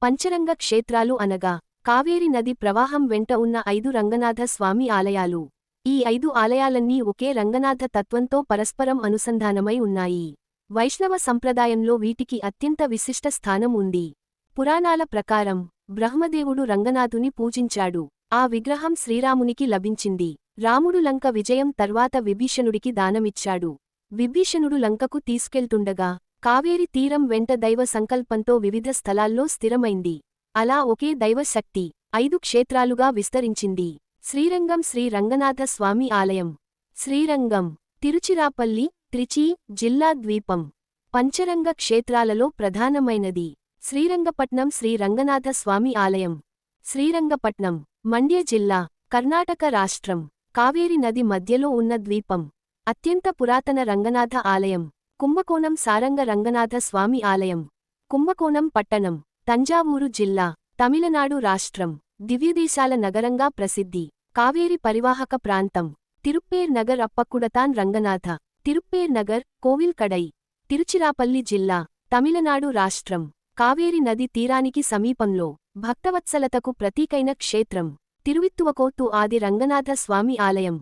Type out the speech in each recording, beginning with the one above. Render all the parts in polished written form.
పంచరంగ క్షేత్రాలు అనగా కావేరి నది ప్రవాహం వెంట ఉన్న 5 రంగనాథ స్వామి ఆలయాలు. ఈ 5 ఆలయాలన్నీ ఒకే రంగనాథ తత్వంతో పరస్పరం అనుసంధానమై ఉన్నాయి. వైష్ణవ సంప్రదాయంలో వీటికి అత్యంత విశిష్ట స్థానం ఉంది. పురాణాల ప్రకారం బ్రహ్మదేవుడు రంగనాథుని పూజించాడు. ఆ విగ్రహం శ్రీరామునికి లభించింది. రాముడు లంక విజయం తర్వాత విభీషణుడికి దానమిచ్చాడు. విభీషణుడు లంకకు తీసుకెళ్తుండగా కావేరి తీరం వెంట దైవ సంకల్పంతో వివిధ స్థలాల్లో స్థిరమైంది. అలా ఒకే దైవ శక్తి 5 క్షేత్రాలుగా విస్తరించింది. శ్రీరంగం శ్రీ రంగనాథ స్వామి ఆలయం. శ్రీరంగం తిరుచిరాపల్లి, త్రిచి జిల్లా ద్వీపం. పంచరంగ క్షేత్రాలలో ప్రధానమైనది శ్రీరంగపట్నం శ్రీ రంగనాథ స్వామి ఆలయం. శ్రీరంగపట్నం మండ్య జిల్లా, కర్ణాటక రాష్ట్రం. కావేరి నది మధ్యలో ఉన్న ద్వీపం. అత్యంత పురాతన రంగనాథ ఆలయం కుంభకోణం సారంగ రంగనాథ స్వామి ఆలయం. కుంభకోణం పట్టణం తంజావూరు జిల్లా, తమిళనాడు రాష్ట్రం. దివ్యదేశాల నగరంగా ప్రసిద్ధి. కావేరి పరివాహక ప్రాంతం. తిరుప్పేర్ నగర్ అప్పక్కుడతాన్ రంగనాథ. తిరుప్పేర్ నగర్, కోవిల్ కడై. తిరుచిరాపల్లి జిల్లా, తమిళనాడు రాష్ట్రం. కావేరి నది తీరానికి సమీపంలో భక్తవత్సలతకు ప్రతీకైన క్షేత్రం తిరువిత్తువకోత్తు ఆది రంగనాథ స్వామి ఆలయం.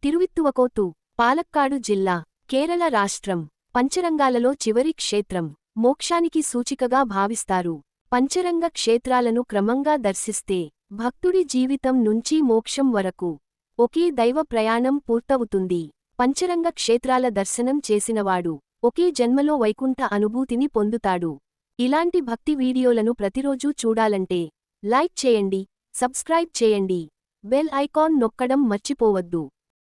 తిరువిత్తువకోత్తు పాలక్కాడు జిల్లా, కేరళ రాష్ట్రం. పంచరంగాలలో చివరి క్షేత్రం. మోక్షానికి సూచికగా భావిస్తారు. పంచరంగ క్షేత్రాలను క్రమంగా దర్శిస్తే భక్తుడి జీవితం నుంచి మోక్షం వరకు ఒకే దైవ ప్రయాణం పూర్తవుతుంది. పంచరంగ క్షేత్రాల దర్శనం చేసినవాడు ఒకే జన్మలో వైకుంఠ అనుభూతిని పొందుతాడు. ఇలాంటి భక్తి వీడియోలను ప్రతిరోజూ చూడాలంటే లైక్ చేయండి, సబ్స్క్రైబ్ చేయండి, బెల్ ఐకాన్ నొక్కడం మర్చిపోవద్దు.